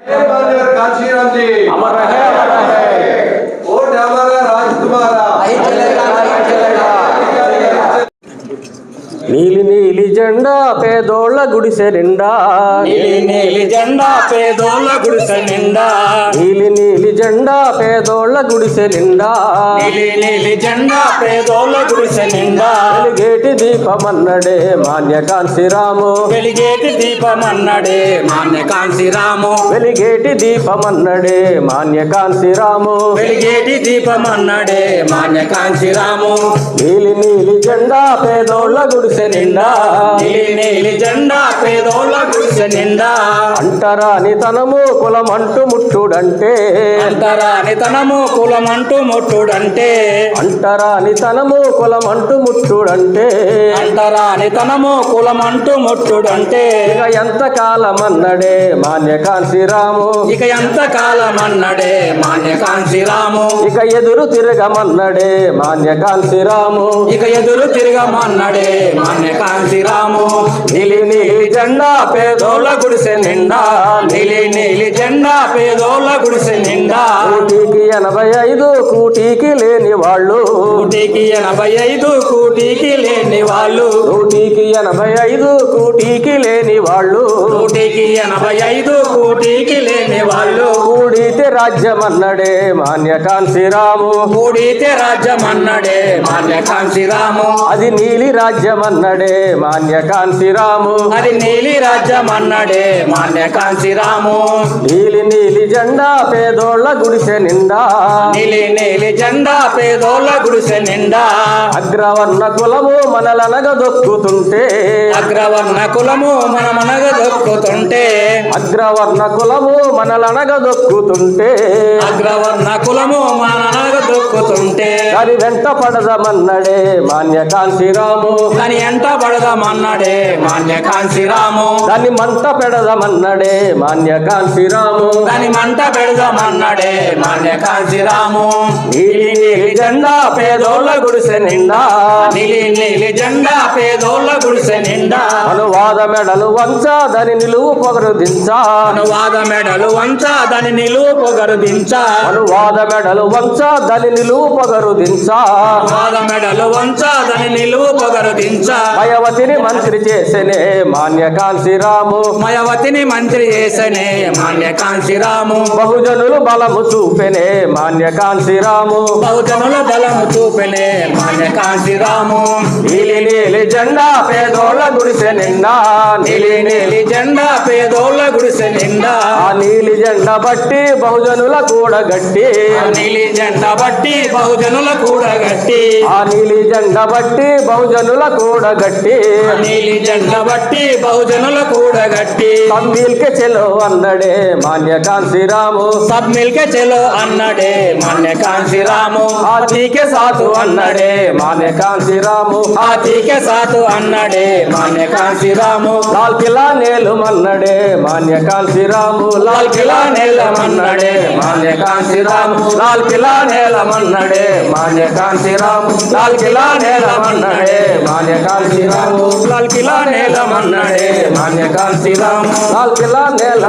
कांशीराम जी अमर रहे, अमर रहे। वोट हमारा, राज तुम्हारा। नहीं चलेगा, नहीं चलेगा। నీలి నీలి జెండా పేదోళ్ళ గుడిసె నిండా, నీలి నీలి జెండా పేదోళ్ళ గుడిసె నిండా, నీలి నీలి జెండా పేదోళ్ళ గుడిసె నిండా, నీలి నీలి జెండా పేదోళ్ళ గుడిసె నిండా, వెలిగేటి దీపమన్నడే మాన్యకాంశీరాము, వెలిగేటి దీపమన్నడే మాన్యకాంశీరాము, వెలిగేటి దీపమన్నడే మాన్యకాంశీరాము, వెలిగేటి దీపమన్నడే మాన్యకాంశీరాము, నీలి నీలి జెండా పేదోళ్ళ గుడిసె నిండా, నీలి నీలి జెండా పేదోళ్ళ గుడిసె నిండా, అంటరాని తనము కులమంటూ ముట్టుడంటే, అంటరాని తనము కులమంటూ ముట్టుడంటే, అంటరాని తనము కులమంటూ ముట్టుడంటే, అంటరాని తనము కులమంటూ ముట్టుడంటే, ఇక ఎంత కాలమన్నడే మాన్యకాంశీరాము, ఇక ఎంత కాలమన్నడే మాన్యకాంశీరాము, ఇక ఎదురు తిరగమన్నడే మాన్యకాంశీరాము, ఇక ఎదురు తిరగమన్నడే మాన్యకాంశీరాము, నీలి నీలి జెండా పేదోళ్ళ గుడిసె నిండా, నీలి నీలి జెండా పేదోళ్ళ గుడిసె నిండా, కోటికి 85 కూటికి లేని వాళ్ళు, కోటికి 85 కూటికి లేని వాళ్ళు, కోటికి 85 కూటికి లేని వాళ్ళు, కోటికి 85 కూటికి లేని వాళ్ళు, కూడితే రాజ్యమన్నడే మాన్యకాంశీరాము, కూడితే రాజ్యమన్నడే మాన్యకాంశీరాము, అది నీలి రాజ్యమన్నడే మాన్యకాంశీరాము, అది నీలి రాజ్యమన్నడే మాన్యకాంశీరాము, నీలి నీలి జెండా పేదోళ్ళ గుడిసె నిండా, నీలి నీలి జెండా పేదోళ్ళ గుడిసె నిండా, అగ్రవర్ణ కులము మనలనగదొక్కుతుంటే, అగ్రవర్ణ కులము మనమనగ దొక్కుతుంటే, అగ్రవర్ణ కులము మనలనగదొక్కుతుంటే, అగ్రవర్ణ కులము మననగ దొక్కుతుంటే, దాని వెంట పడదమన్నడే మాన్యకాంశీరాము, దాని ఎంట పడదామన్నడే మాన్యకాంశీరాము, దాన్ని మంట పెడదమన్నడే మాన్యకాంశీరాము, దాని మంట పెడదామన్నడే మాన్యకాంశీరాము, నీలి నీలి జెండా పేదోళ్ళ గుడిసె నిండా, నీలి నీలి జెండా పేదోళ్ళ గుడిసె నిండా, అనువాద మెడలు వంచ దాని నిలువు పొగరు దించా, అనువాద మెడలు వంచ దాని నిలువు పొగరు దించా, అనువాద మెడలు వంచ దాని నిలువు పొగరు దించా, అనువాద మెడలు వంచ దాని నిలువు పొగరు దించా, భయవతిని మంత్రి చేసెనే మాన్యకాంశీరాము, మయవతిని మంత్రి చేసనే మాన్యకాంశీరాము, బహుజనులు బలము చూపెనే మాన్యకాంశీరాము, బహుజనుల బలము చూపెనే మాన్యకాంశీరాము, నీలి నీలి జెండా పేదోళ్ళ గుడిసె నిండా, నీలి నీలి జెండా పేదోళ్ళ గుడిసె నిండా, ఆ నీలి జెండా బట్టి బహుజనుల కూడగట్టి, ఆ నీలి జెండా బట్టి బహుజనుల కూడగట్టి, ఆ నీలి జెండా బట్టి బహుజనుల కూడగట్టి, ఆ నీలి జెండా బట్టి బహుజనుల కూడగట్టి, తమ్మిల్కే చెలో అన్నడే మాన్యకాంశీరాము, సబ్ మిల్కే చలో అన్నడే మాన్యకాంశీరాము, ఆతికే సాతు అన్నడే మాన్యకాంశీరాము, ఆతికే సాతు అన్నడే మాన్యకాంశీరాము, లాల్ కిలా నేలుమన్నడే మాన్యకాంశీరాము, లాల్ కిలా నేలమన్నడే మాన్యకాంశీరాము, లాల్ కిలా నేలమన్నడే మాన్యకాంశీరాము, లాల్ కిలా నేలమన్నడే మాన్యకాంశీరాము, లాల్ కిలా నేలమన్నడే మాన్యకాంశీరాము, లాల్ కిలా నేల